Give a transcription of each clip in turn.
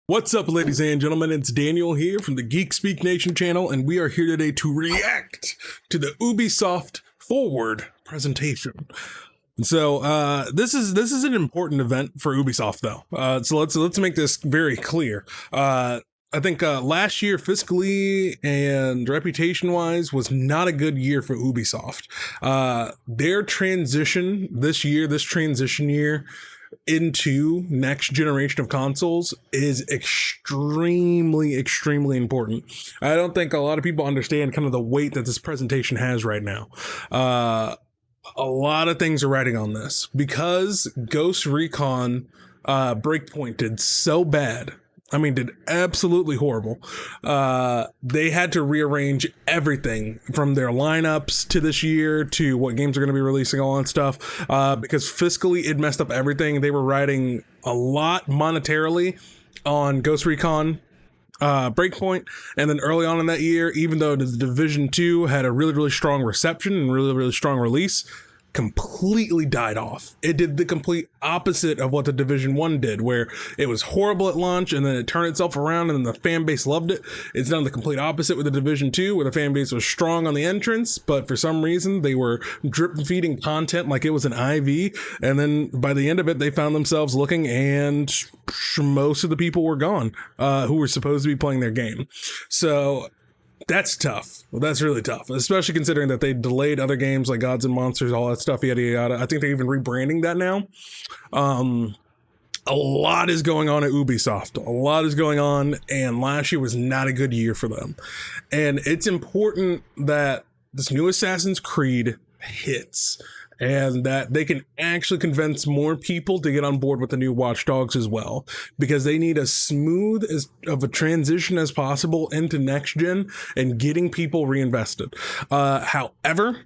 What's up, ladies and gentlemen? It's Daniel here from the GeekSpeakNation channel, and we are here today to react to the Ubisoft Forward presentation. And so this is an important event for Ubisoft, though. So let's make this very clear. I think last year, fiscally and reputation-wise, was not a good year for Ubisoft. Their transition this transition year into next generation of consoles is extremely important. I don't think a lot of people understand kind of the weight that this presentation has right now. A lot of things are riding on this because Ghost Recon Breakpoint did so bad. I mean, did absolutely horrible. They had to rearrange everything from their lineups to this year to what games are going to be releasing, all that stuff, because fiscally it messed up everything. They were riding a lot monetarily on Ghost Recon Breakpoint, and then early on in that year, even though the Division 2 had a really strong reception and really strong release, completely died off. It did the complete opposite of what the Division 1 did, where it was horrible at launch and then it turned itself around and then the fan base loved it. It's done the complete opposite with the Division 2, where the fan base was strong on the entrance, but for some reason they were drip feeding content like it was an IV, and then by the end of it they found themselves looking and most of the people were gone who were supposed to be playing their game. So that's tough. Well, that's really tough, especially considering that they delayed other games like Gods and Monsters, all that stuff, yada yada. I think they're even rebranding that now. A lot is going on at Ubisoft. A lot is going on, and last year was not a good year for them. And it's important that this new Assassin's Creed hits, and that they can actually convince more people to get on board with the new Watch Dogs as well, because they need as smooth of a transition as possible into next gen and getting people reinvested. However,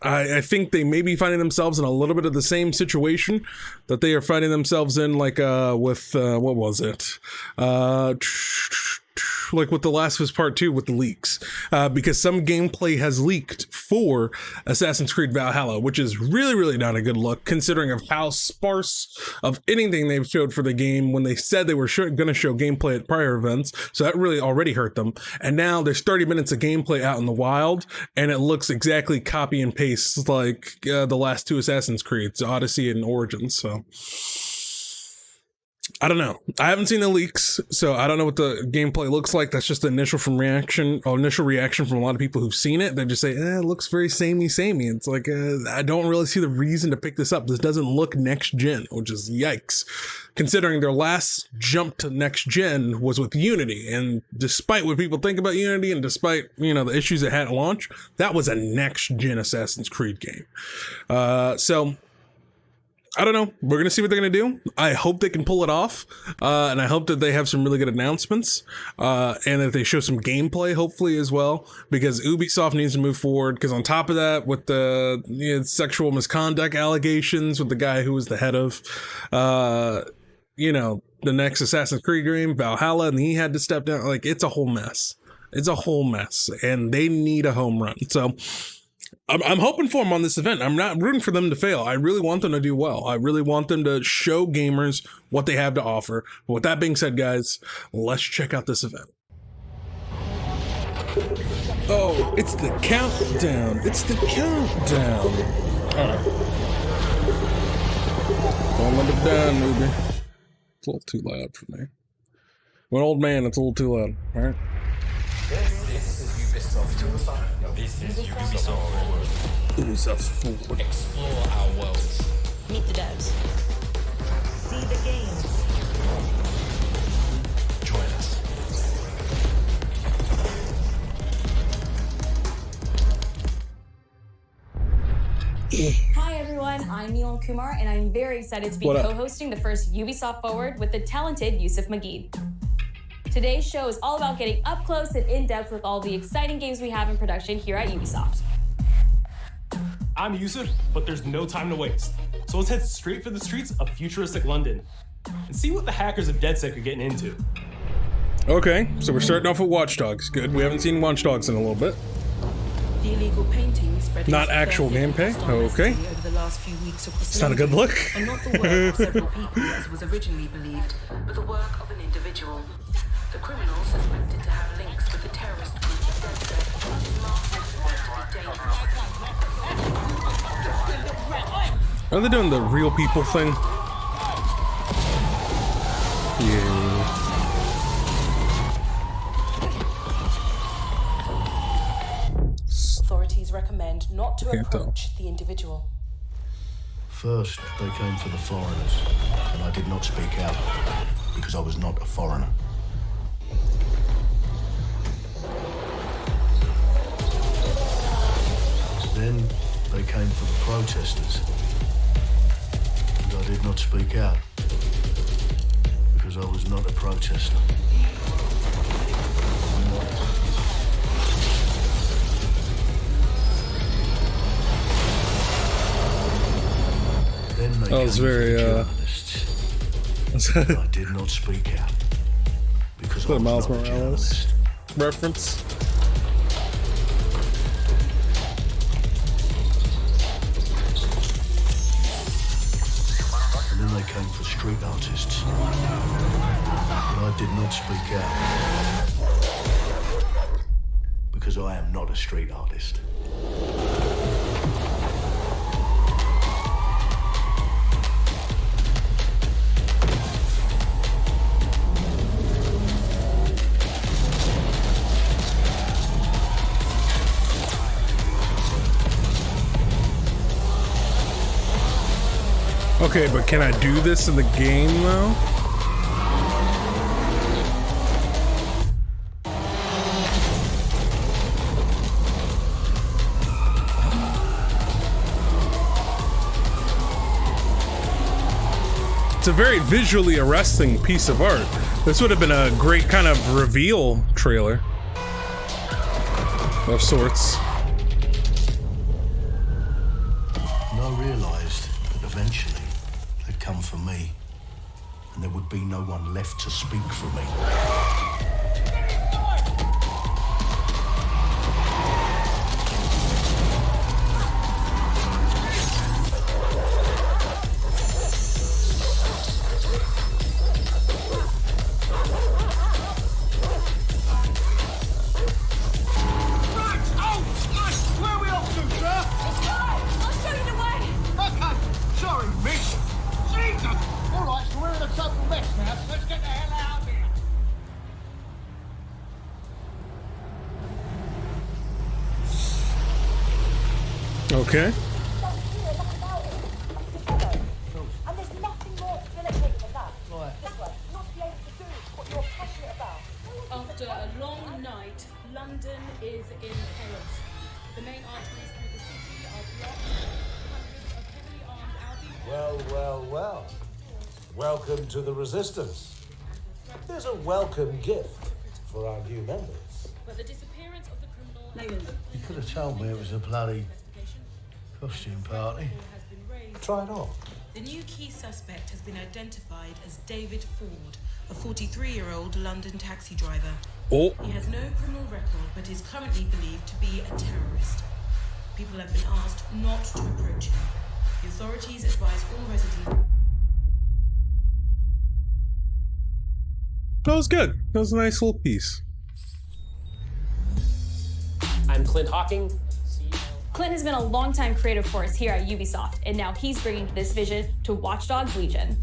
I think they may be finding themselves in a little bit of the same situation that they are finding themselves in, like with what was it? Like with The Last of Us Part 2 with the leaks, because some gameplay has leaked for Assassin's Creed Valhalla, which is really not a good look, considering of how sparse of anything they've showed for the game when they said they were going to show gameplay at prior events. So that really already hurt them. And now there's 30 minutes of gameplay out in the wild, and it looks exactly copy and paste like the last two Assassin's Creeds, Odyssey and Origins. So I don't know. I haven't seen the leaks, so I don't know what the gameplay looks like. That's just the initial reaction from a lot of people who've seen it. They just say, it looks very samey. It's like, I don't really see the reason to pick this up. This doesn't look next gen, which is yikes, considering their last jump to next gen was with Unity. And despite what people think about Unity, and despite, the issues it had at launch, that was a next gen Assassin's Creed game. So I don't know. We're going to see what they're going to do. I hope they can pull it off. And I hope that they have some really good announcements. And that they show some gameplay, hopefully, as well. Because Ubisoft needs to move forward. Because on top of that, with the sexual misconduct allegations with the guy who was the head of, the next Assassin's Creed game, Valhalla, and he had to step down. Like, it's a whole mess. It's a whole mess. And they need a home run. So I'm hoping for them on this event. I'm not rooting for them to fail. I really want them to do well. I really want them to show gamers what they have to offer. But with that being said, guys, let's check out this event. Oh, it's the countdown. It's the countdown. All right. Don't let it down, newbie. It's a little too loud for me. I'm an old man, it's a little too loud. All right. This is Ubisoft. This is Ubisoft Forward. Ubisoft Forward. Explore our worlds. Meet the devs. See the games. Join us. Hi everyone, I'm Neil Kumar, and I'm very excited to be co-hosting the first Ubisoft Forward with the talented Yusuf Mageed. Today's show is all about getting up close and in-depth with all the exciting games we have in production here at Ubisoft. I'm Yusuf, but there's no time to waste. So let's head straight for the streets of futuristic London and see what the hackers of DedSec are getting into. Okay, so we're starting off with Watch Dogs. Good. We haven't seen Watch Dogs in a little bit. The the illegal painting spread Not actual gameplay? Okay. over the last few weeks across It's not a good look. and not the work of several people as was originally believed, but the work of an individual. The criminal suspected to have links with the terrorist group DedSec is marked as supposed to be dangerous. Are they doing the real people thing? Yeah. Authorities recommend not to Can't tell. approach the individual. First, they came for the foreigners, and I did not speak out because I was not a foreigner. Then they came for the protesters, and I did not speak out because I was not a protester. Then they That was came very, for the journalists, Is and I did not speak out because I that was Miles not a Morales journalist. reference? And then they came for street artists. But I did not speak out because I am not a street artist. Okay, but can I do this in the game though? It's a very visually arresting piece of art. This would have been a great kind of reveal trailer of sorts. And I realised that eventually they'd come for me, and there would be no one left to speak for me. Okay. And there's nothing more debilitating than that. Right. This way, not to be able to do what you're passionate about. After a long night, London is in chaos. The main arteries through the city are blocked. Hundreds of heavily armed Albies. Well. Welcome to the Resistance. There's a welcome gift for our new members. But the disappearance of the criminal You could have told me it was a bloody costume party. has been raised. Try it on. The new key suspect has been identified as David Ford, a 43-year-old London taxi driver. Oh. He has no criminal record, but is currently believed to be a terrorist. People have been asked not to approach him. The authorities advise all residents. That was good. That was a nice little piece. I'm Clint Hawking. Clint has been a longtime creative force here at Ubisoft, and now he's bringing this vision to Watch Dogs Legion.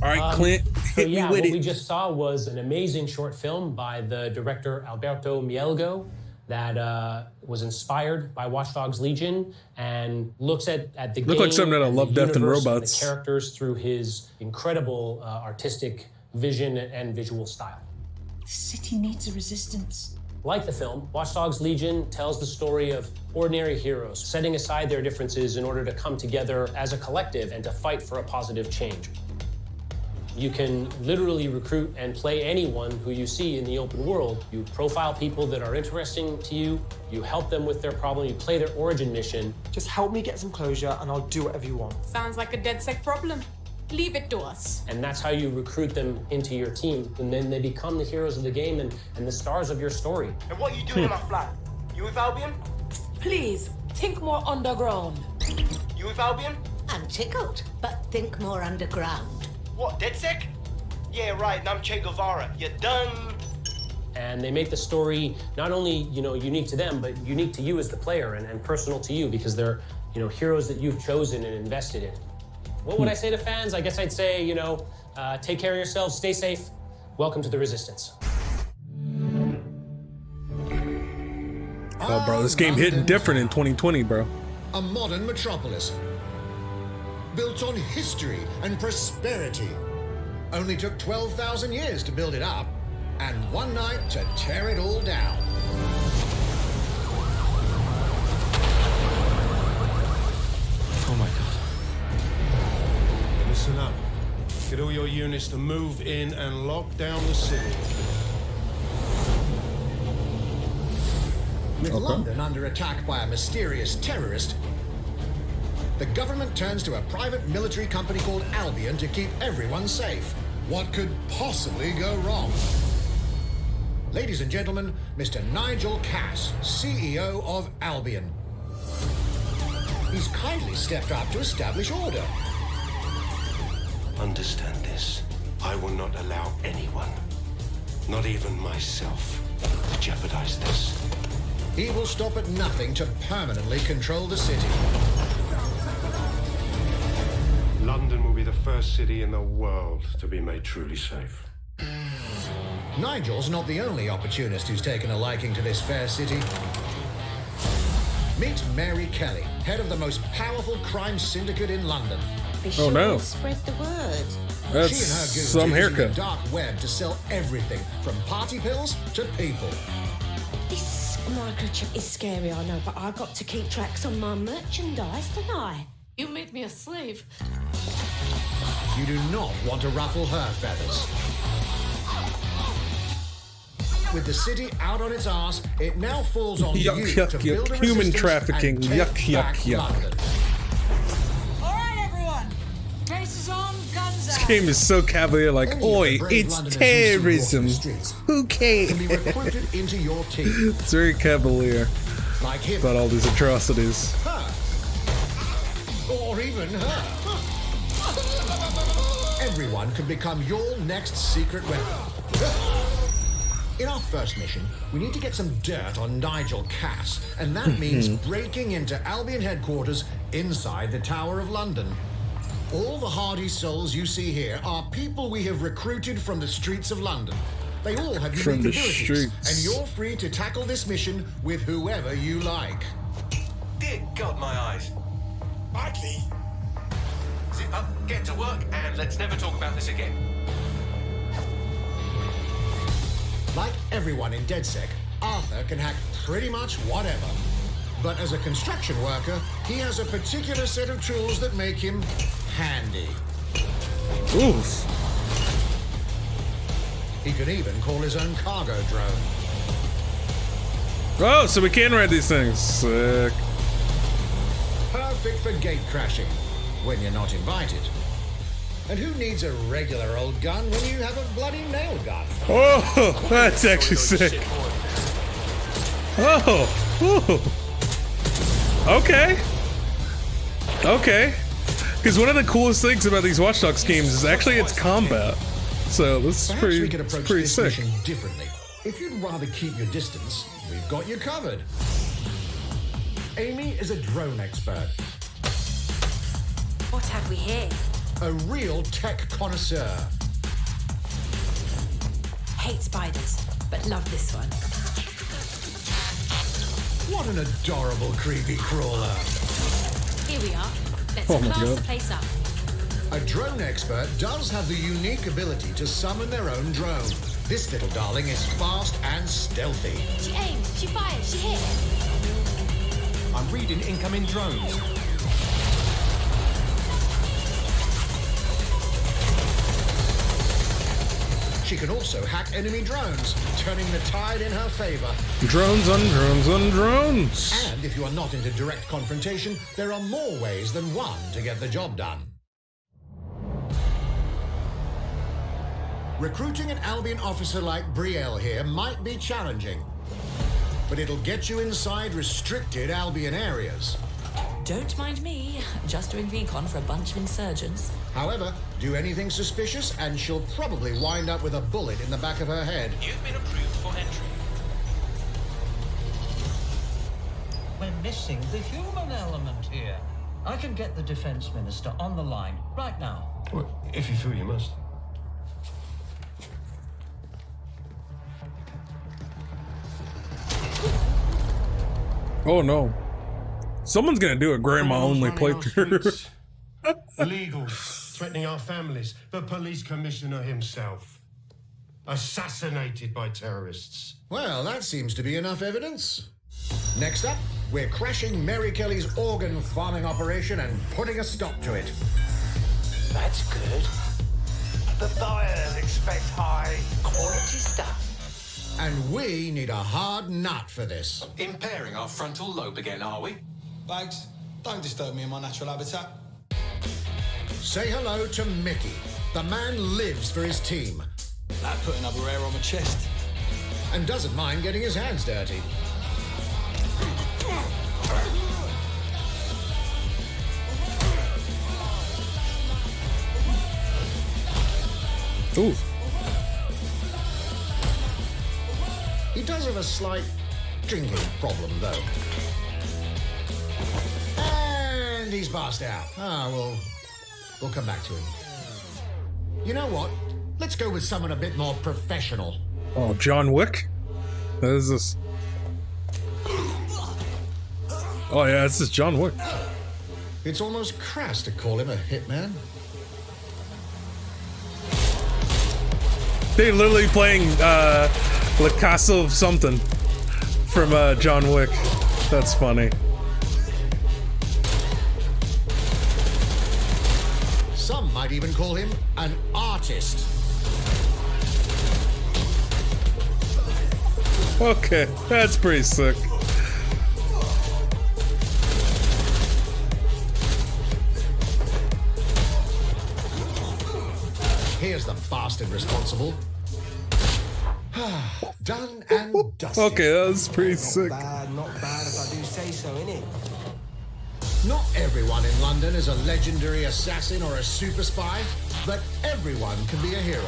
All right, Clint, So hit me yeah, with what it. we just saw was an amazing short film by the director Alberto Mielgo that was inspired by Watch Dogs Legion and looks at the Look game like something out of and Love, the Death, and universe Robots. the characters through his incredible artistic vision and visual style. The city needs a resistance. Like the film, Watch Dogs Legion tells the story of ordinary heroes setting aside their differences in order to come together as a collective and to fight for a positive change. You can literally recruit and play anyone who you see in the open world. You profile people that are interesting to you, you help them with their problem, you play their origin mission. Just help me get some closure and I'll do whatever you want. Sounds like a DedSec problem. Leave it to us. And that's how you recruit them into your team. And then they become the heroes of the game and the stars of your story. And what are you doing in my flat? You with Albion? Please, think more underground. You with Albion? I'm tickled, but think more underground. What, DedSec? Yeah, right, and I'm Che Guevara. You done? And they make the story not only, unique to them, but unique to you as the player and personal to you because they're, heroes that you've chosen and invested in. What would I say to fans? I guess I'd say, take care of yourselves, stay safe. Welcome to the Resistance. Oh, bro, this game hitting different in 2020, bro. A modern metropolis. Built on history and prosperity. Only took 12,000 years to build it up, and one night to tear it all down. Oh my God. Listen up. Get all your units to move in and lock down the city. With London under attack by a mysterious terrorist, the government turns to a private military company called Albion to keep everyone safe. What could possibly go wrong? Ladies and gentlemen, Mr. Nigel Cass, CEO of Albion. He's kindly stepped up to establish order. Understand this. I will not allow anyone, not even myself, to jeopardize this. He will stop at nothing to permanently control the city. London will be the first city in the world to be made truly safe. Nigel's not the only opportunist who's taken a liking to this fair city. Meet Mary Kelly, head of the most powerful crime syndicate in London. Be sure to spread the word. That's she and her goons some are using haircut. the dark web to sell everything from party pills to people. This microchip is scary, I know, but I got to keep tracks on my merchandise, don't I? You made me a slave. You do not want to ruffle her feathers. With the city out on its arse, it now falls on you to build a Human resistance trafficking. and take back London. All right, everyone. Races on, guns This out. game is so cavalier, like, Any of oi, the brave it's Londoners you see terrorism. walking the streets Who can be cares? recruited into your team. It's very cavalier Like him. about all these atrocities. Her. Or even her. Everyone can become your next secret weapon. In our first mission, we need to get some dirt on Nigel Cass, and that means breaking into Albion headquarters inside the Tower of London. All the hardy souls you see here are people we have recruited from the streets of London. They all have From unique the abilities, streets. and you're free to tackle this mission with whoever you like. Dear God, my eyes. Badly. Zip up, get to work, and let's never talk about this again. Like everyone in DedSec, Arthur can hack pretty much whatever. But as a construction worker, he has a particular set of tools that make him handy. Oof. He can even call his own cargo drone. Oh, so we can ride these things. Sick. Perfect for gate crashing, when you're not invited. And who needs a regular old gun when you have a bloody nail gun? Oh, that's actually sick. Oh, ooh. Okay. Okay. Because one of the coolest things about these Watch Dogs games is actually its combat. So this is Perhaps we could approach pretty this sick. mission differently. If you'd rather keep your distance, we've got you covered. Amy is a drone expert. What have we here? A real tech connoisseur. Hate spiders, but love this one. What an adorable creepy crawler. Here we are. Let's Oh my class God. the place up. A drone expert does have the unique ability to summon their own drone. This little darling is fast and stealthy. She aims, she fires, she hits. I'm reading incoming drones. She can also hack enemy drones, turning the tide in her favor. Drones on drones on drones. And if you are not into direct confrontation, there are more ways than one to get the job done. Recruiting an Albion officer like Brielle here might be challenging. but it'll get you inside restricted Albion areas. Don't mind me, just doing recon for a bunch of insurgents. However, do anything suspicious and she'll probably wind up with a bullet in the back of her head. You've been approved for entry. We're missing the human element here. I can get the Defense Minister on the line right now. Well, if you feel you must. Oh no. Someone's gonna do a grandma-only playthrough. Illegals threatening our families. The police commissioner himself. Assassinated by terrorists. Well, that seems to be enough evidence. Next up, we're crashing Mary Kelly's organ farming operation and putting a stop to it. That's good. The buyers expect high quality stuff. And we need a hard nut for this. Impairing our frontal lobe again, are we? Bags, don't disturb me in my natural habitat. Say hello to Mickey. The man lives for his team. That put another hair on my chest. And doesn't mind getting his hands dirty. Ooh. He does have a slight drinking problem, though. And he's passed out. We'll come back to him. You know what? Let's go with someone a bit more professional. Oh, John Wick? What is this? Oh yeah, this is John Wick. It's almost crass to call him a hitman. They're literally playing La Casa of something from John Wick. That's funny. Some might even call him an artist. Okay, that's pretty sick. Here's the bastard responsible. Done and dusted. Okay, that was pretty sick. Not bad if I do say so, innit? Not everyone in London is a legendary assassin or a super spy, but everyone can be a hero.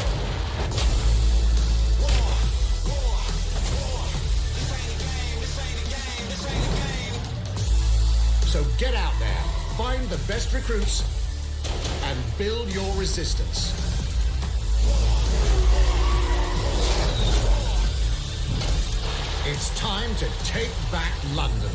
So get out there, find the best recruits, and build your resistance. It's time to take back London.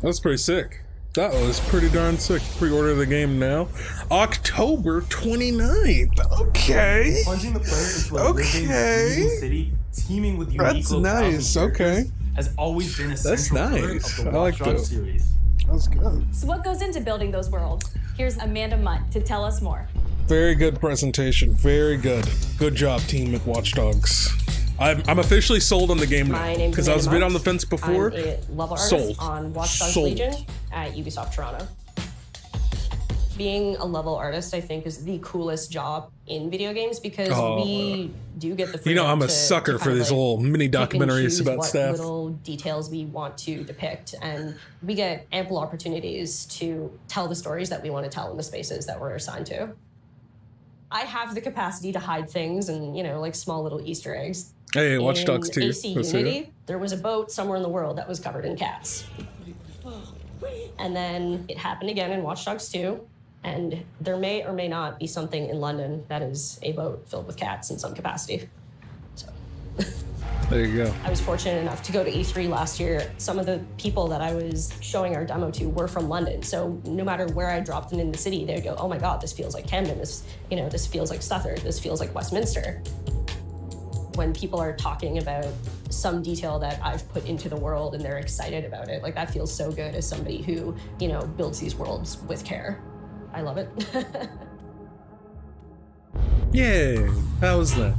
That's pretty sick. That was pretty darn sick. Pre-order the game now. October 29th. Okay. Plunging the player into a living, breathing city teeming with unique That's locales nice. and characters Okay. has always been a That's central part nice. of the I like Watch Dogs that. series. That's good. So what goes into building those worlds? Here's Amanda Mutt to tell us more. Very good presentation. Very good. Good job, team at Watch Dogs. I'm officially sold on the game My now name's because I was a bit Amanda on the Mutt. fence before. I'm a level artist Sold. on Watch Dogs Sold. Legion at Ubisoft Toronto. Being a level artist, I think, is the coolest job in video games because we do get the freedom. You know, I'm a to sucker for kind of, these like, little mini pick and documentaries choose about what stuff. little details we want to depict, and we get ample opportunities to tell the stories that we want to tell in the spaces that we're assigned to. I have the capacity to hide things and, you know, like small little Easter eggs. Hey, Watch Dogs 2. In AC Let's see Unity, it. there was a boat somewhere in the world that was covered in cats. And then it happened again in Watch Dogs 2. And there may or may not be something in London that is a boat filled with cats in some capacity. There you go. I was fortunate enough to go to E3 last year. Some of the people that I was showing our demo to were from London. So no matter where I dropped them in the city, they'd go, oh my God, this feels like Camden. This feels like Southern. This feels like Westminster. When people are talking about some detail that I've put into the world and they're excited about it, like that feels so good as somebody who, builds these worlds with care. I love it. Yay! How was that?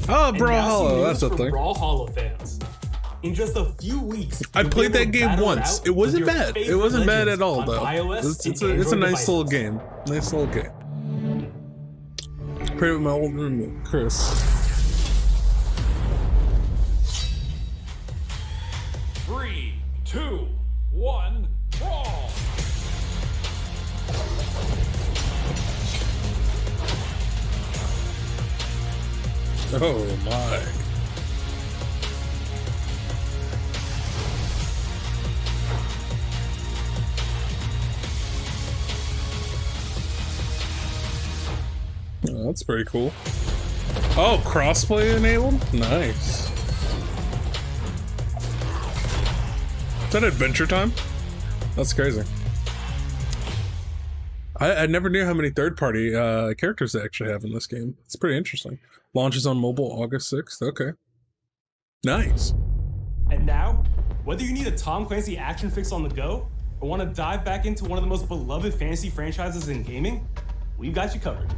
Oh, Brawlhalla, that's a thing. Brawlhalla fans. In just a few weeks, I you'll be played able that to game battle once. out It with wasn't your bad. It favorite wasn't bad legends at all, on though. iOS It's and a Android nice devices. little game. Nice little game. Pray with my old roommate, Chris. 3, 2, 1, brawl! Oh my. Oh, that's pretty cool. Oh, crossplay enabled? Nice. Is that Adventure Time? That's crazy. I never knew how many third-party characters they actually have in this game. It's pretty interesting. Launches on mobile August 6th. Okay. Nice. And now, whether you need a Tom Clancy action fix on the go, or want to dive back into one of the most beloved fantasy franchises in gaming, we've got you covered.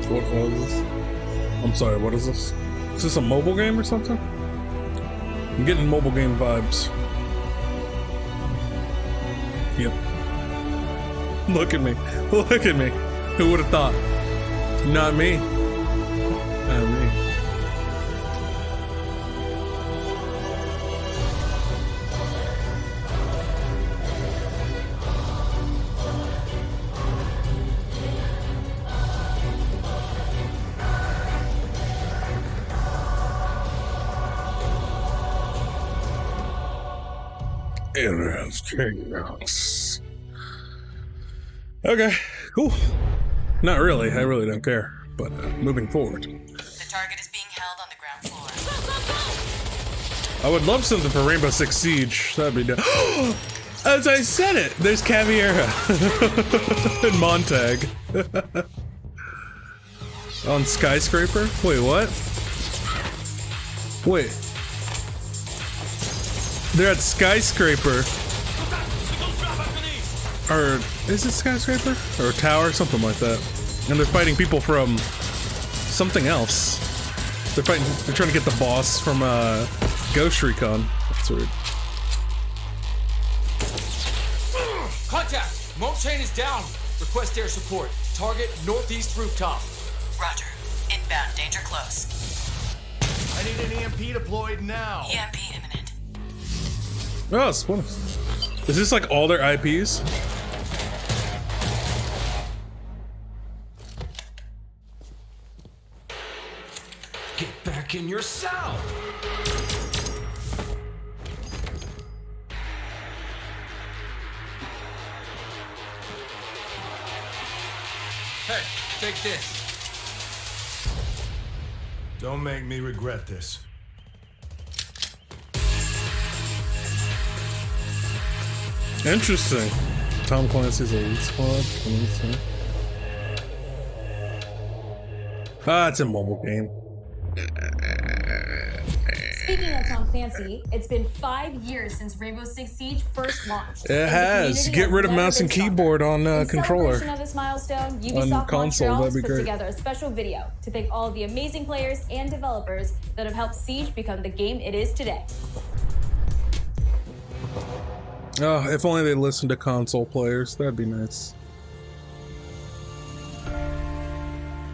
What was this? I'm sorry, what is this? Is this a mobile game or something? I'm getting mobile game vibes. Yep. Look at me. Look at me. Who would have thought? Not me. Not me. Okay, cool. Not really. I really don't care. But moving forward. The target is being held on the ground floor. I would love something for Rainbow Six Siege. That'd be dope. As I said it, there's Caviera and Montag. On Skyscraper? Wait, what? Wait. They're at Skyscraper. Or is it Skyscraper? Or Tower? Something like that. And they're fighting people from something else. They're trying to get the boss from Ghost Recon. That's weird. Contact! Moat chain is down. Request air support. Target northeast rooftop. Roger. Inbound. Danger close. I need an EMP deployed now. EMP imminent. Oh, it's fun. Is this like all their IPs? Get back in your cell! Hey, take this. Don't make me regret this. Interesting. Tom Clancy's Elite Squad. Ah, it's a mobile game. Speaking of Tom Clancy, it's been 5 years since Rainbow Six Siege first launched. It has. Get rid of mouse and keyboard on controller. In celebration of this milestone, Ubisoft console, Montreal that'd be put great. together a special video to thank all of the amazing players and developers that have helped Siege become the game it is today. Oh, if only they listened to console players, that'd be nice.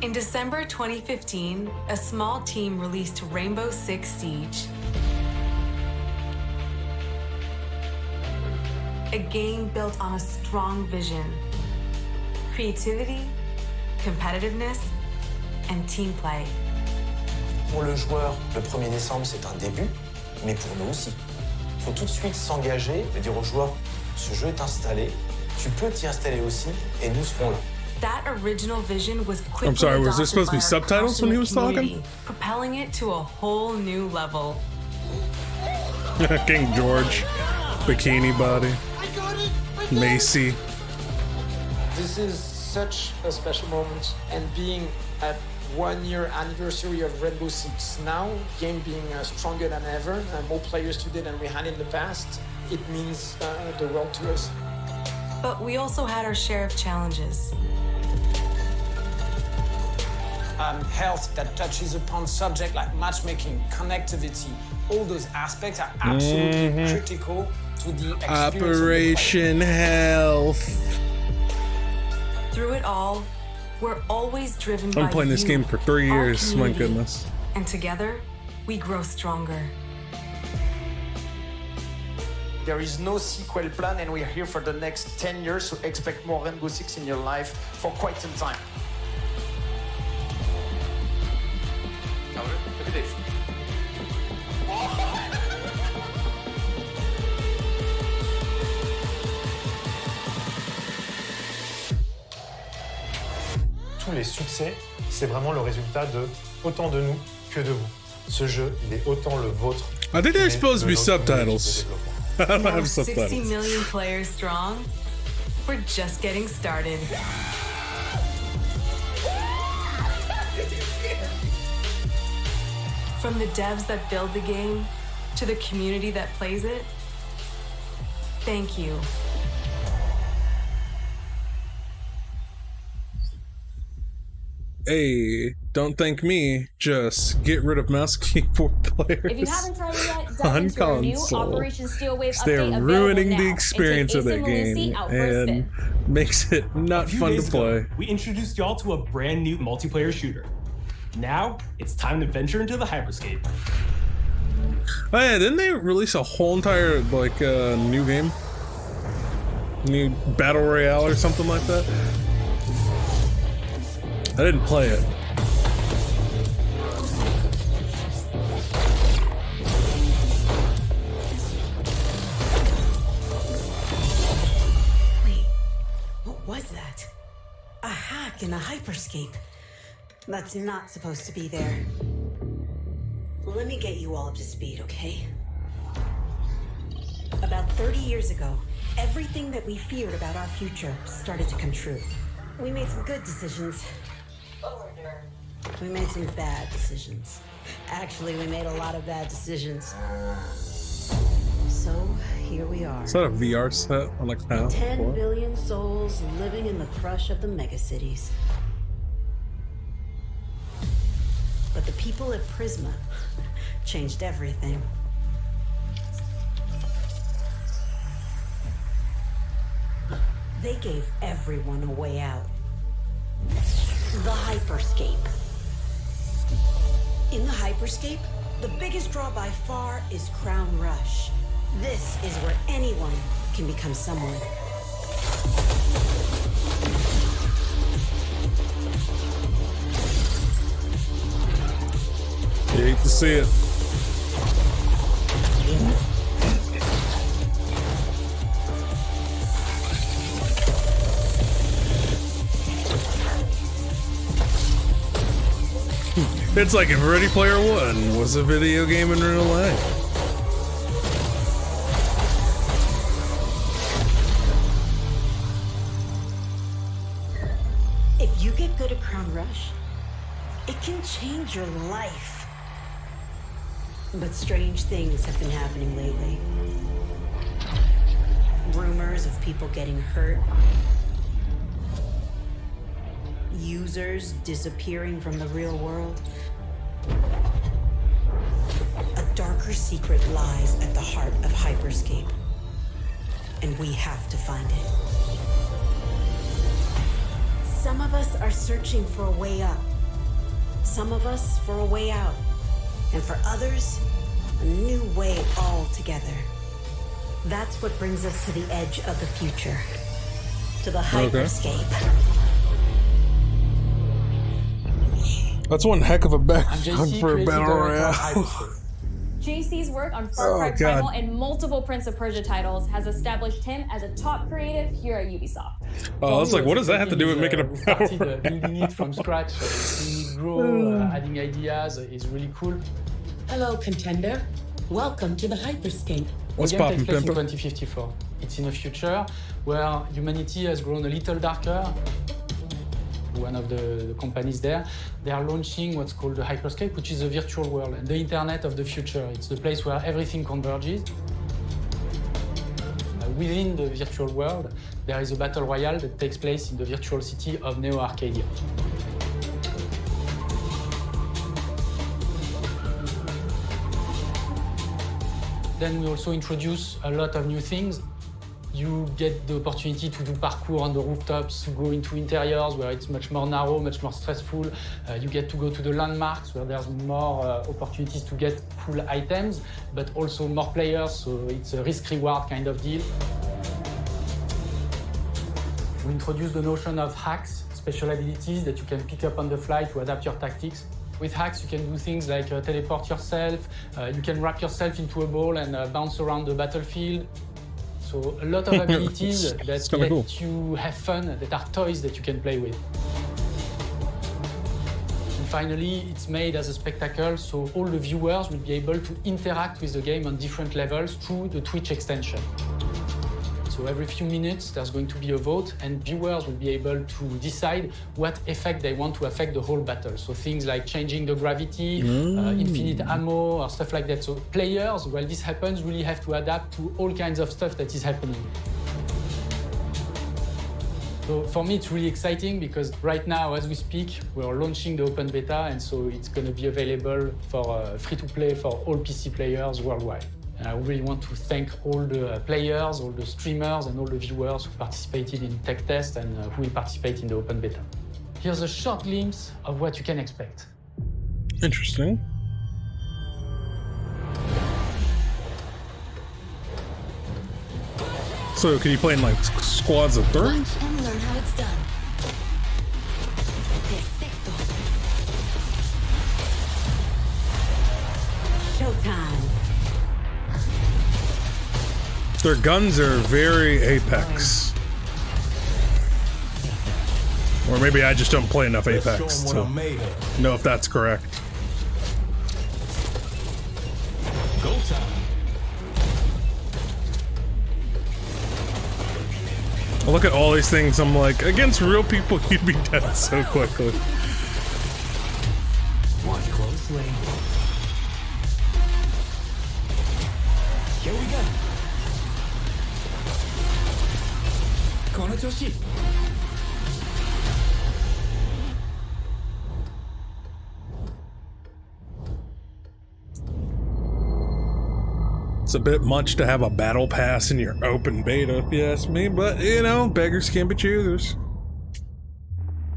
In December 2015, a small team released Rainbow Six Siege. A game built on a strong vision, creativity, competitiveness, and team play. Pour le joueur, le 1er décembre, c'est un début, mais pour nous aussi. Il faut tout de suite s'engager et dire aux joueurs, ce jeu est installé, tu peux t'y installer aussi, et nous serons là. That original vision was quickly I'm sorry, was there adopted supposed to be by our subtitles when he was passionate talking? community, propelling it to a whole new level. King George, bikini body, Macy. This is such a special moment, and being at 1 year anniversary of Rainbow Six now, game being stronger than ever, more players today than we had in the past, it means the world to us. But we also had our share of challenges. health that touches upon subject like matchmaking, connectivity. All those aspects are absolutely critical to the experience Operation Health. Through it all, we're always driven by I'm playing this game for 3 years, my goodness. And together, we grow stronger. There is no sequel plan, and we're here for the next 10 years, so expect more Rainbow Six in your life for quite some time. Look at this. Tous les succès, c'est vraiment le résultat de autant de nous que de vous. Ce jeu, il est autant le vôtre. I think there's supposed to be subtitles. I don't Now have 60 subtitles. million players strong. We're just getting started. From the devs that build the game to the community that plays it, thank you. Hey, don't thank me. Just get rid of mouse keyboard players. If you haven't tried it yet, dive on into our new console. Operation Steel Wave They're update ruining available the now. experience of And that take Ace and game Lucy out for a and spin. makes it not A few fun to days ago, play. we introduced y'all to a brand new multiplayer shooter. Now, it's time to venture into the hyperscape. Oh yeah, didn't they release a whole entire like new game? New battle royale or something like that? I didn't play it. What was that? A hack in a hyperscape. That's not supposed to be there. Let me get you all up to speed, okay? About 30 years ago, everything that we feared about our future started to come true. We made some good decisions. We made some bad decisions. Actually, we made a lot of bad decisions. So, here we are. Is that a VR set on like how? 10 billion souls living in the crush of the megacities. But the people at Prisma changed everything. They gave everyone a way out. The hyperscape. In the hyperscape, the biggest draw by far is Crown Rush. This is where anyone can become someone. You hate to see it. It's like if Ready Player One was a video game in real life. If you get good at Crown Rush, it can change your life. But strange things have been happening lately. Rumors of people getting hurt. Users disappearing from the real world. A darker secret lies at the heart of Hyperscape. And we have to find it. Some of us are searching for a way up. Some of us for a way out. And for others, a new way altogether. That's what brings us to the edge of the future. To the Hyperscape. That's one heck of a background for a battle royale. JC's work on Far Cry God. Primal and multiple Prince of Persia titles has established him as a top creative here at Ubisoft. Oh, I was like, what does that have to do with making a We battle started royale? building it from scratch, seeing it grow, adding ideas is really cool. Hello, contender. Welcome to the hyperscape. What's The game poppin', takes place in Pimper? 2054. It's in a future where humanity has grown a little darker. One of the companies there, they are launching what's called the hyperscape, which is a virtual world and the internet of the future. It's the place where everything converges. Within the virtual world, there is a battle royale that takes place in the virtual city of Neo Arcadia. Then we also introduce a lot of new things. You get the opportunity to do parkour on the rooftops, go into interiors where it's much more narrow, much more stressful. You get to go to the landmarks where there's more opportunities to get cool items, but also more players, so it's a risk-reward kind of deal. We introduce the notion of hacks, special abilities that you can pick up on the fly to adapt your tactics. With hacks, you can do things like teleport yourself, you can wrap yourself into a ball and bounce around the battlefield. So a lot of abilities that let you have fun, that are toys that you can play with. And finally, it's made as a spectacle, so all the viewers will be able to interact with the game on different levels through the Twitch extension. So every few minutes, there's going to be a vote, and viewers will be able to decide what effect they want to affect the whole battle. So things like changing the gravity, infinite ammo, or stuff like that. So players, while this happens, really have to adapt to all kinds of stuff that is happening. So for me, it's really exciting because right now, as we speak, we're launching the open beta, and so it's going to be available for free-to-play for all PC players worldwide. And I really want to thank all the players, all the streamers, and all the viewers who participated in tech test and who will participate in the open beta. Here's a short glimpse of what you can expect. Interesting. So, can you play in like squads of 30? And learn how it's done. Perfecto. Showtime. Their guns are very Apex. Or maybe I just don't play enough Apex to know if that's correct. Go time. I look at all these things, I'm like, against real people, you'd be dead so quickly. Watch closely. Here we go. It's a bit much to have a battle pass in your open beta, if you ask me, but you know, beggars can't be choosers.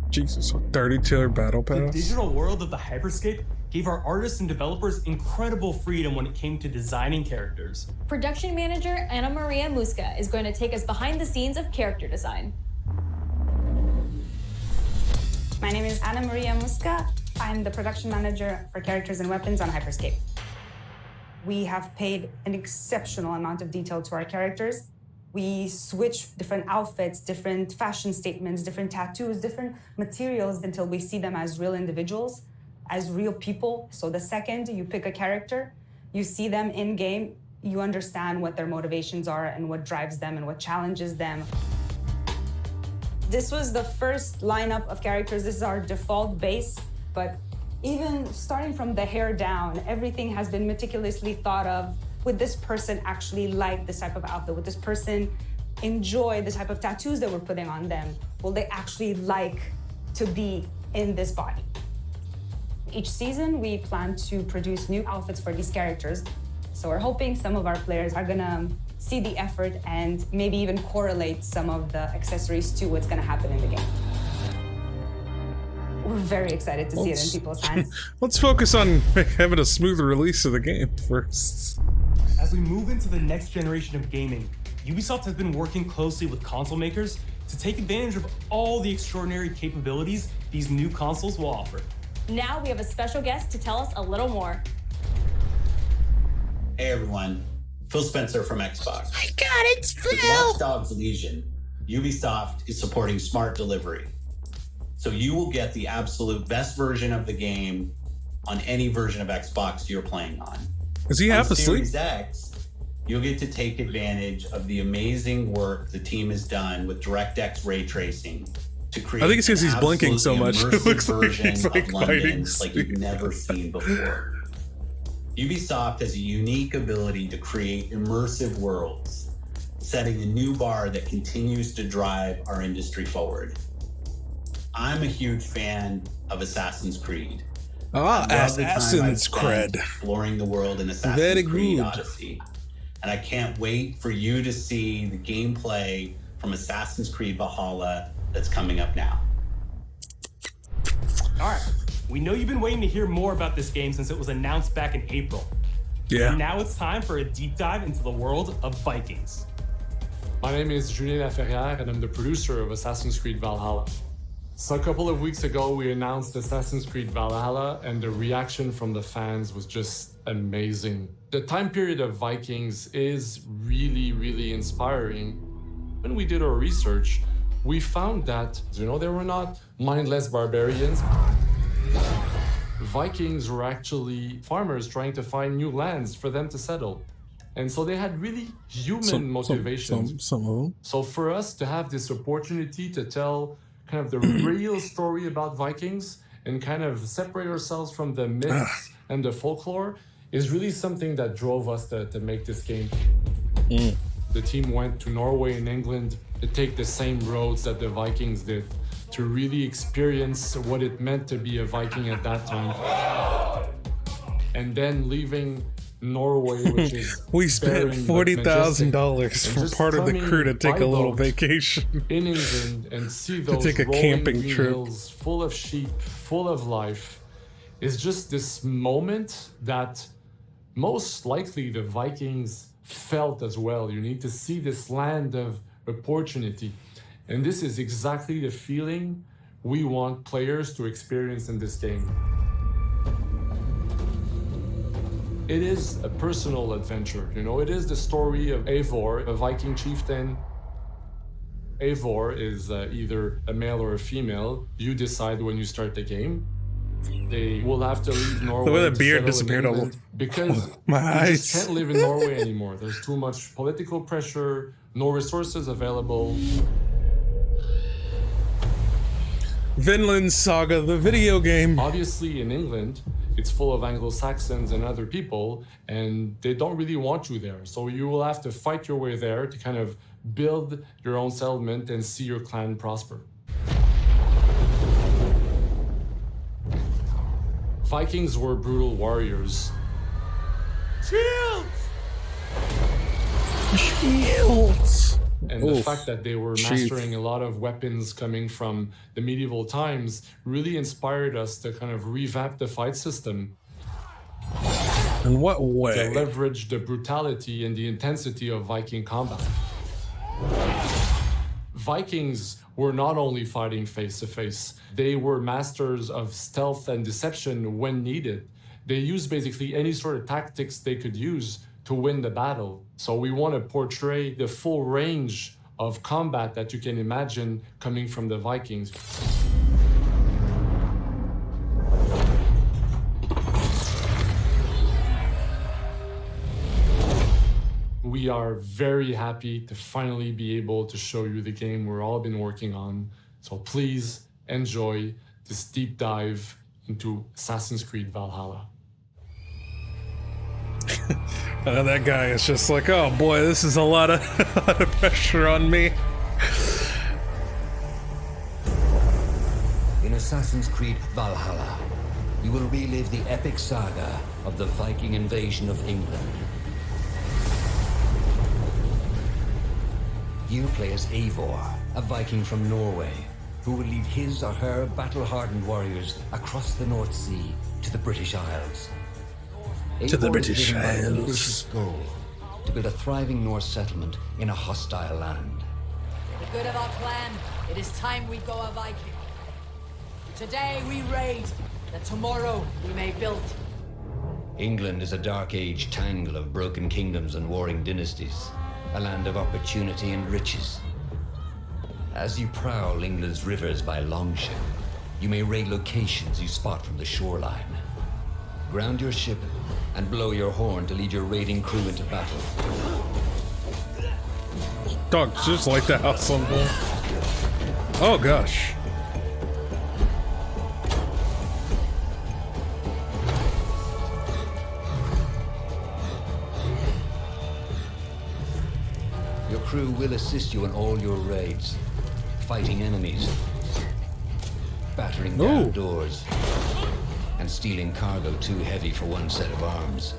Jesus, a 30-tier battle pass. The digital world of the Hyperscape gave our artists and developers incredible freedom when it came to designing characters. Production manager Ana Maria Musca is going to take us behind the scenes of character design. My name is Ana Maria Musca. I'm the production manager for characters and weapons on Hyperscape. We have paid an exceptional amount of detail to our characters. We switch different outfits, different fashion statements, different tattoos, different materials until we see them as real individuals, as real people. So the second you pick a character, you see them in game, you understand what their motivations are and what drives them and what challenges them. This was the first lineup of characters. This is our default base, but even starting from the hair down, everything has been meticulously thought of. Would this person actually like this type of outfit? Would this person enjoy the type of tattoos that we're putting on them? Will they actually like to be in this body? Each season, we plan to produce new outfits for these characters. So we're hoping some of our players are gonna see the effort and maybe even correlate some of the accessories to what's gonna happen in the game. We're very excited to see it in people's hands. Let's focus on having a smooth release of the game first. As we move into the next generation of gaming, Ubisoft has been working closely with console makers to take advantage of all the extraordinary capabilities these new consoles will offer. Now we have a special guest to tell us a little more. Hey everyone, Phil Spencer from Xbox. My God, it's Phil! With Watch Dogs Legion, Ubisoft is supporting smart delivery. So you will get the absolute best version of the game on any version of Xbox you're playing on. Is he half asleep? Series X, you'll get to take advantage of the amazing work the team has done with DirectX ray tracing to create I think it's because he's blinking so much. It looks like he's like London fighting. like you've never seen before. Ubisoft has a unique ability to create immersive worlds, setting a new bar that continues to drive our industry forward. I'm a huge fan of Assassin's Creed. Assassin's Creed. Exploring the world in Assassin's Creed Odyssey. and I can't wait for you to see the gameplay from Assassin's Creed Valhalla that's coming up now. All right, we know you've been waiting to hear more about this game since it was announced back in April. Yeah. And now it's time for a deep dive into the world of Vikings. My name is Julien Laferrière, and I'm the producer of Assassin's Creed Valhalla. So a couple of weeks ago, we announced Assassin's Creed Valhalla, and the reaction from the fans was just amazing. The time period of Vikings is really, really inspiring. When we did our research, we found that, they were not mindless barbarians. Vikings were actually farmers trying to find new lands for them to settle. And so they had really human motivations. Some of them. So for us to have this opportunity to tell kind of the real story about Vikings and kind of separate ourselves from the myths and the folklore is really something that drove us to make this game. The team went to Norway and England to take the same roads that the Vikings did, to really experience what it meant to be a Viking at that time. And then leaving Norway, which is we spent $40,000 for part of the crew to take a little vacation in England and see those to take a camping trip hills full of sheep, full of life. Is just this moment that most likely the Vikings felt as well. You need to see this land of opportunity. And this is exactly the feeling we want players to experience in this game. It is a personal adventure, it is the story of Eivor, a Viking chieftain. Eivor is either a male or a female. You decide when you start the game. They will have to leave Norway. The way the beard disappeared because my they eyes just can't live in Norway anymore. There's too much political pressure, no resources available. Vinland Saga, the video game. Obviously, in England, it's full of Anglo-Saxons and other people, and they don't really want you there. So you will have to fight your way there to kind of build your own settlement and see your clan prosper. Vikings were brutal warriors. Shields! And the fact that they were mastering a lot of weapons coming from the medieval times really inspired us to kind of revamp the fight system. In what way? To leverage the brutality and the intensity of Viking combat. Vikings were not only fighting face to face, they were masters of stealth and deception when needed. They used basically any sort of tactics they could use to win the battle. So we want to portray the full range of combat that you can imagine coming from the Vikings. We are very happy to finally be able to show you the game we've all been working on. So please enjoy this deep dive into Assassin's Creed Valhalla. That guy is just like, oh boy, this is a lot of pressure on me. In Assassin's Creed Valhalla, you will relive the epic saga of the Viking invasion of England. You play as Eivor, a Viking from Norway, who will lead his or her battle-hardened warriors across the North Sea to the British Isles. To the British An Isles. ambitious goal, to build a thriving Norse settlement in a hostile land. For the good of our clan, it is time we go a Viking. Today we raid, that tomorrow we may build. England is a dark age tangle of broken kingdoms and warring dynasties, a land of opportunity and riches. As you prowl England's rivers by longship, you may raid locations you spot from the shoreline. Ground your ship and blow your horn to lead your raiding crew into battle. Dog's just like the house on the... Oh gosh. Your crew will assist you in all your raids, fighting enemies, battering down doors, and stealing cargo too heavy for one set of arms.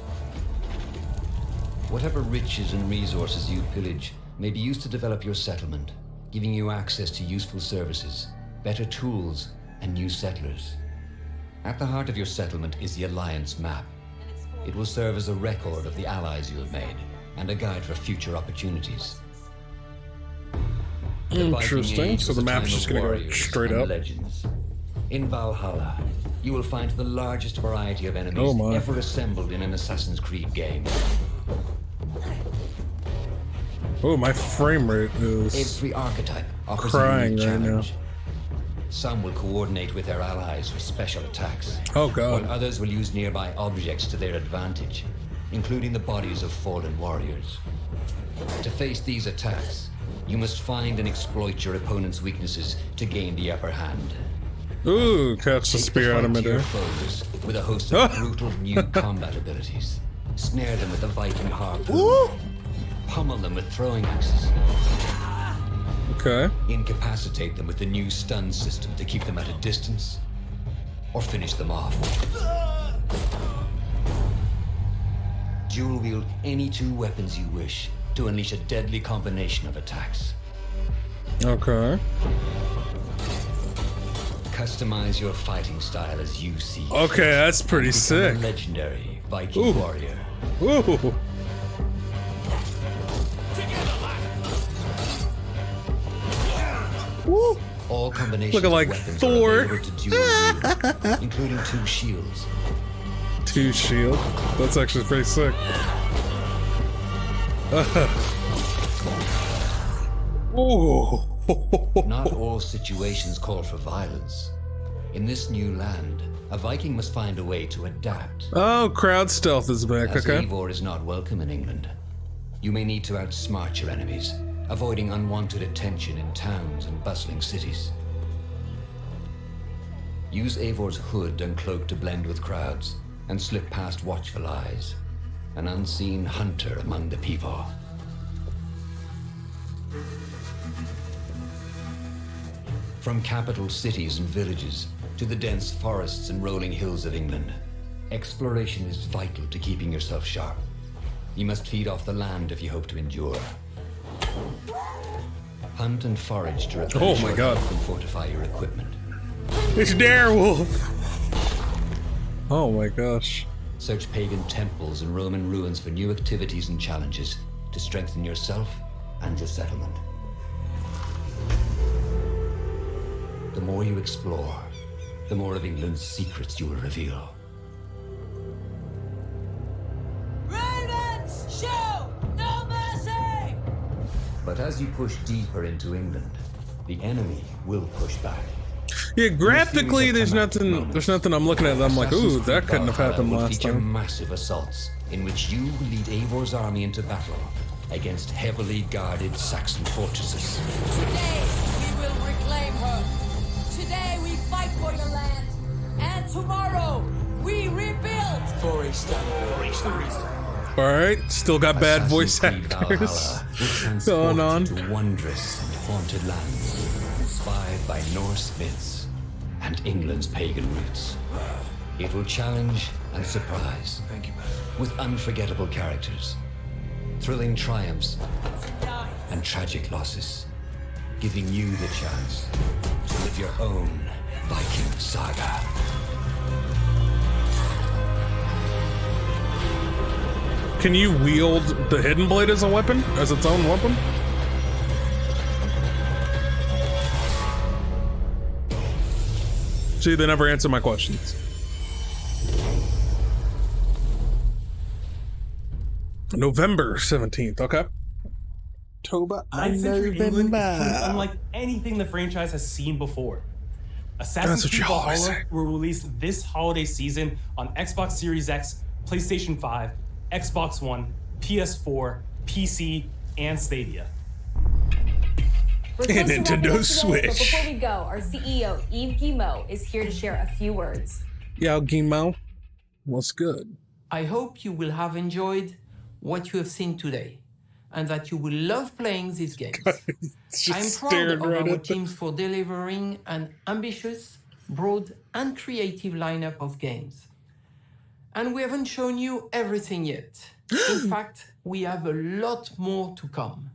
Whatever riches and resources you pillage may be used to develop your settlement, giving you access to useful services, better tools, and new settlers. At the heart of your settlement is the Alliance map. It will serve as a record of the allies you have made, and a guide for future opportunities. Interesting. So the map's just going to go straight up. Legends. In Valhalla, you will find the largest variety of enemies ever assembled in an Assassin's Creed game. Oh, my frame rate is Every archetype offers crying a unique right now. challenge. Some will coordinate with their allies for special attacks. Oh god. While others will use nearby objects to their advantage, including the bodies of fallen warriors. To face these attacks, you must find and exploit your opponent's weaknesses to gain the upper hand. Ooh, catch the spear out of midair. Foes with a host of brutal new combat abilities. Snare them with a Viking harpoon. Pummel them with throwing axes. Okay. Incapacitate them with the new stun system to keep them at a distance, or finish them off. Dual wield any two weapons you wish to unleash a deadly combination of attacks. Okay. Customize your fighting style as you see. Okay, that's pretty and become sick. A legendary Viking warrior. Ooh. Woo. All combinations Looking like of weapons Thor. are available to dual wield, including 2 shields. 2 shield. That's actually pretty sick. Ooh. Not all situations call for violence. In this new land, a Viking must find a way to adapt. Oh, crowd stealth is back. As Okay. Eivor is not welcome in England, you may need to outsmart your enemies, avoiding unwanted attention in towns and bustling cities. Use Eivor's hood and cloak to blend with crowds, and slip past watchful eyes, an unseen hunter among the people. From capital cities and villages to the dense forests and rolling hills of England, exploration is vital to keeping yourself sharp. You must feed off the land if you hope to endure. Hunt and forage to replenish your health and fortify your equipment. It's Darewolf! Oh my gosh. Search pagan temples and Roman ruins for new activities and challenges to strengthen yourself and your settlement. The more you explore, the more of England's secrets you will reveal. Ravens, shoot! No mercy! But as you push deeper into England, the enemy will push back. Yeah, graphically, there's nothing I'm looking at that I'm like, ooh, that couldn't have happened last time. Massive assaults in which you will lead Eivor's army into battle against heavily guarded Saxon fortresses. Today, we will reclaim her. Today, we fight for your land. And tomorrow, we rebuild. Alright, still got bad voice actors going on. To wondrous and haunted lands, inspired by Norse myths and England's pagan roots. It will challenge and surprise. With unforgettable characters, thrilling triumphs, and tragic losses, giving you the chance to live your own Viking saga. Can you wield the Hidden Blade as a weapon? As its own weapon? See, they never answer my questions. November 17th, okay. October and England November. is unlike anything the franchise has seen before. Assassin's That's what Creed you always Valhalla say. will release this holiday season on Xbox Series X, PlayStation 5, Xbox One, PS4, PC, and Stadia. We're And close to wrapping Nintendo up today, but Switch. before we go, our CEO, Yves Guillemot, is here to share a few words. Yo, Guillemot, what's good? I hope you will have enjoyed what you have seen today, and that you will love playing these games. I'm proud stared of right our at them. teams for delivering an ambitious, broad, and creative lineup of games. And we haven't shown you everything yet. In fact, we have a lot more to come.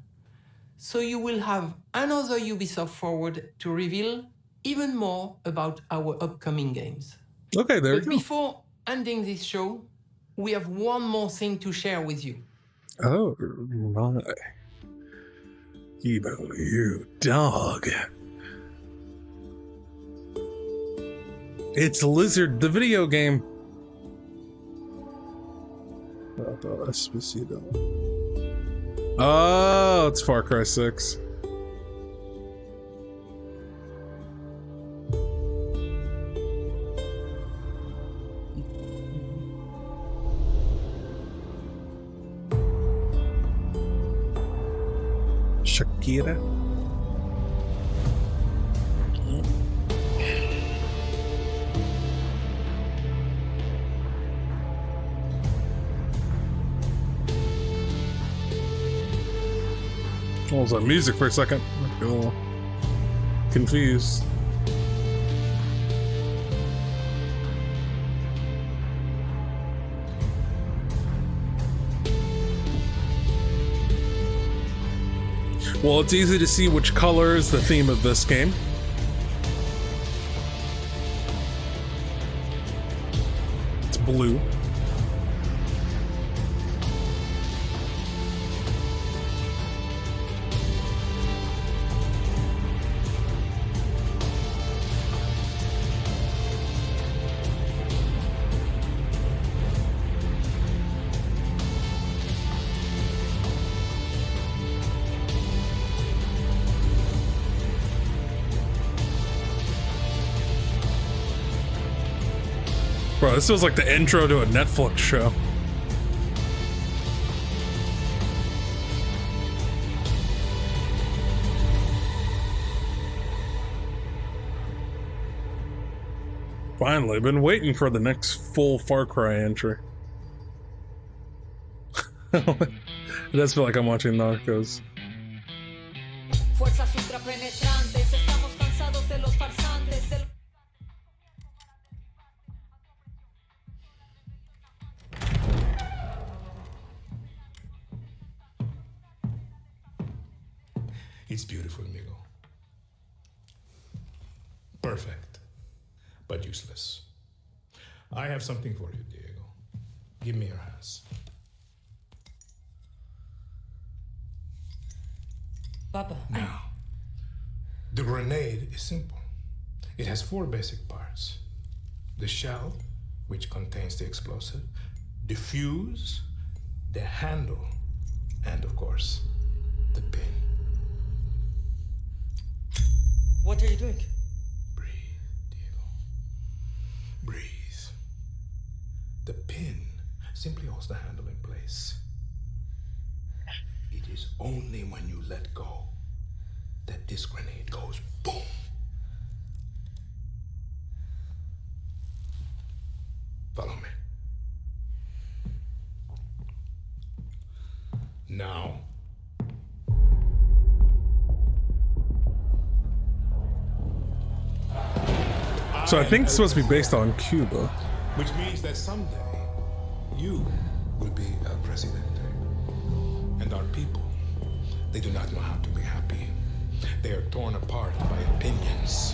So you will have another Ubisoft Forward to reveal even more about our upcoming games. Okay, there we But go. before ending this show, we have one more thing to share with you. Oh my. Ebo, you dog. It's Lizard, the video game. Oh, it's Far Cry 6. Shakira. What was that music for a second? I got a little confused. Well, it's easy to see which color is the theme of this game. It's blue. Bro, this feels like the intro to a Netflix show. Finally, been waiting for the next full Far Cry entry. It does feel like I'm watching Narcos. Fuerzas ultrapenetrantes, estamos cansados de los farsantes, de It's beautiful, amigo. Perfect, but useless. I have something for you, Diego. Give me your hands. Papa. Now, the grenade is simple. It has 4 basic parts. The shell, which contains the explosive, the fuse, the handle, and of course, the pin. What are you doing? Breathe. The pin simply holds the handle in place. It is only when you let go that this grenade goes boom. Follow me. Now. So I think it's supposed to be based on Cuba. Which means that someday you will be El Presidente. And our people, they do not know how to be happy. They are torn apart by opinions,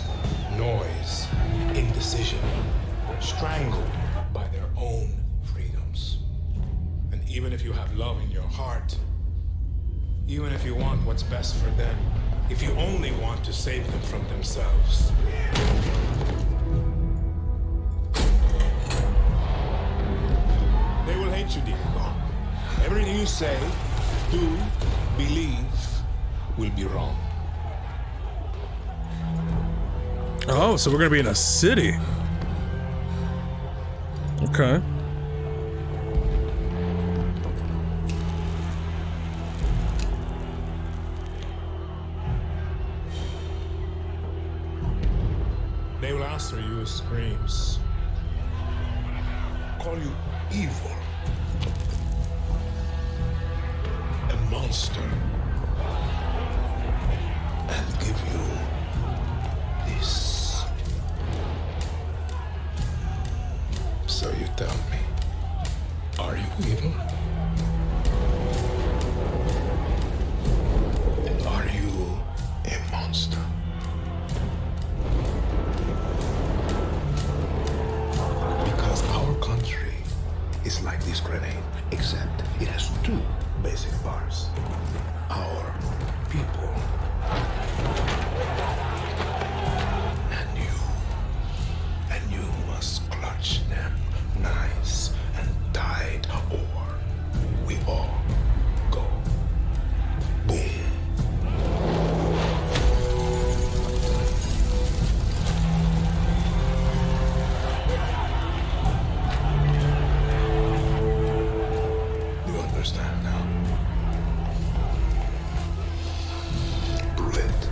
noise, indecision, strangled by their own freedoms. And even if you have love in your heart, even if you want what's best for them, if you only want to save them from themselves, they will hate you, Diego. Everything you say, do, believe, will be wrong. Oh, so we're gonna be in a city. Okay. They will answer you with screams, call you evil, a monster, and give you this. So you tell me, Gitu. Are you a monster? Because our country is like this grenade, except it has two basic parts. Our people and you must clutch them nice and tight, or we all go boom. Do you understand now? Prove it.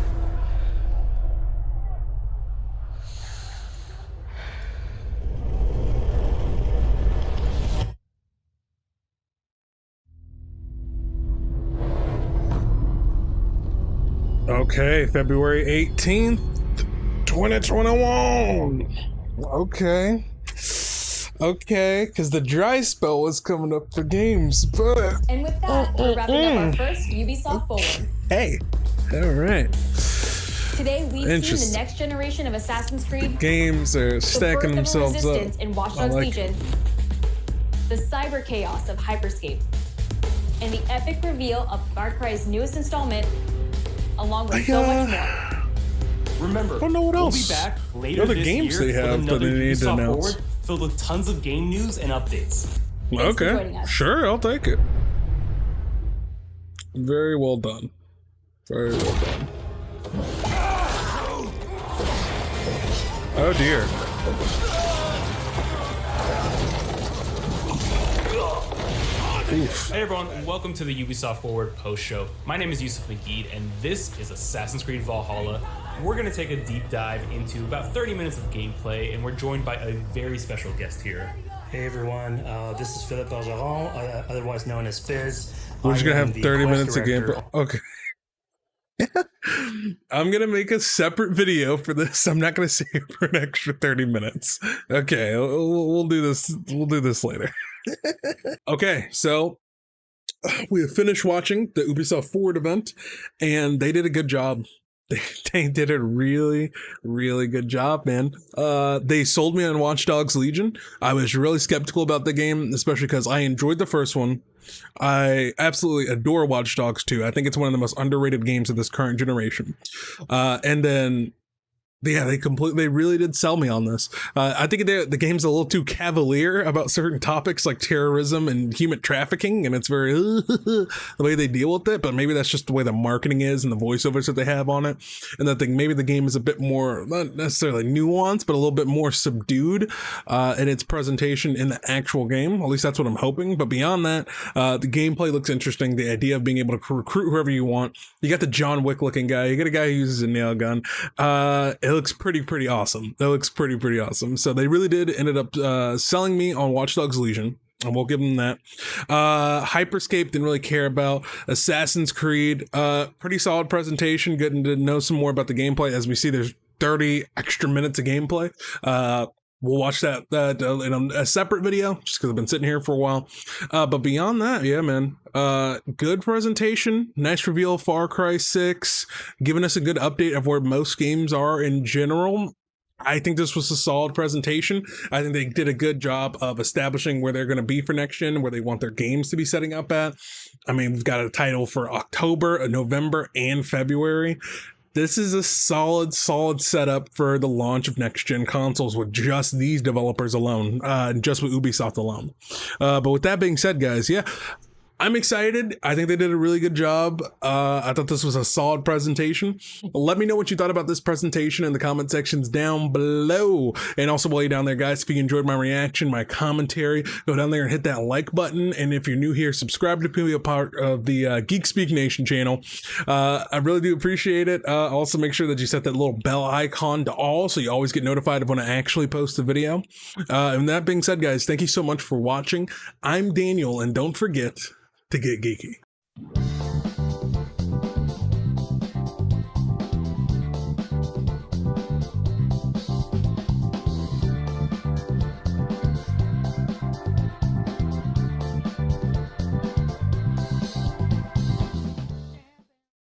Okay, February 18th, 2021. Okay. Okay, because the dry spell was coming up for games, but... And with that, we're wrapping up our first Ubisoft Forward. Hey, all right. Today, we've seen the Interesting. next generation of Assassin's Creed, Games are stacking the birth of themselves up. Resistance in Watch I Dogs like Legion, the cyber chaos of Hyperscape, and the epic reveal of Far Cry's newest installment, along with so much more. Remember, I don't know what we'll else. be back later Other this games year they have with that another they need to Ubisoft announce. Forward filled with tons of game news and updates. Okay, sure, I'll take it. Very well done. Very well done. Oh dear. Oof. Hey everyone, and welcome to the Ubisoft Forward post show. My name is Yusuf Magid, and this is Assassin's Creed Valhalla. We're going to take a deep dive into about 30 minutes of gameplay, and we're joined by a very special guest here. Hey everyone, this is Philippe Bergeron, otherwise known as Fizz. We're just gonna I am have the 30 quest minutes of director. gameplay. Okay. I'm gonna make a separate video for this. I'm not gonna save for an extra 30 minutes. Okay, we'll do this. We'll do this later. Okay, so we have finished watching the Ubisoft Forward event, and they did a good job. They did a really, really good job, man. They sold me on Watch Dogs Legion. I was really skeptical about the game, especially because I enjoyed the first one. I absolutely adore Watch Dogs 2. I think it's one of the most underrated games of this current generation. And then, yeah, they really did sell me on this. I think the game's a little too cavalier about certain topics like terrorism and human trafficking, and it's very the way they deal with it. But maybe that's just the way the marketing is and the voiceovers that they have on it. And that maybe the game is a bit more, not necessarily nuanced, but a little bit more subdued in its presentation in the actual game. At least that's what I'm hoping. But beyond that, the gameplay looks interesting. The idea of being able to recruit whoever you want. You got the John Wick looking guy. You got a guy who uses a nail gun. It looks pretty awesome. That looks pretty awesome. So they really ended up selling me on Watch Dogs Legion. And we'll give them that. Hyperscape didn't really care about. Assassin's Creed, pretty solid presentation. Getting to know some more about the gameplay. As we see, there's 30 extra minutes of gameplay. We'll watch that in a separate video, just because I've been sitting here for a while. But beyond that, yeah, man, good presentation, nice reveal of Far Cry 6, giving us a good update of where most games are in general. I think this was a solid presentation. I think they did a good job of establishing where they're going to be for next gen, where they want their games to be setting up at. I mean, we've got a title for October, November, and February. This is a solid setup for the launch of next-gen consoles with just these developers alone, just with Ubisoft alone. But with that being said, guys, yeah, I'm excited. I think they did a really good job. I thought this was a solid presentation. Let me know what you thought about this presentation in the comment sections down below. And also while you're down there, guys, if you enjoyed my reaction, my commentary, go down there and hit that like button. And if you're new here, subscribe to be a part of the GeekSpeakNation channel. I really do appreciate it. Also, make sure that you set that little bell icon to all so you always get notified of when I actually post a video. And that being said, guys, thank you so much for watching. I'm Daniel, and don't forget to get geeky.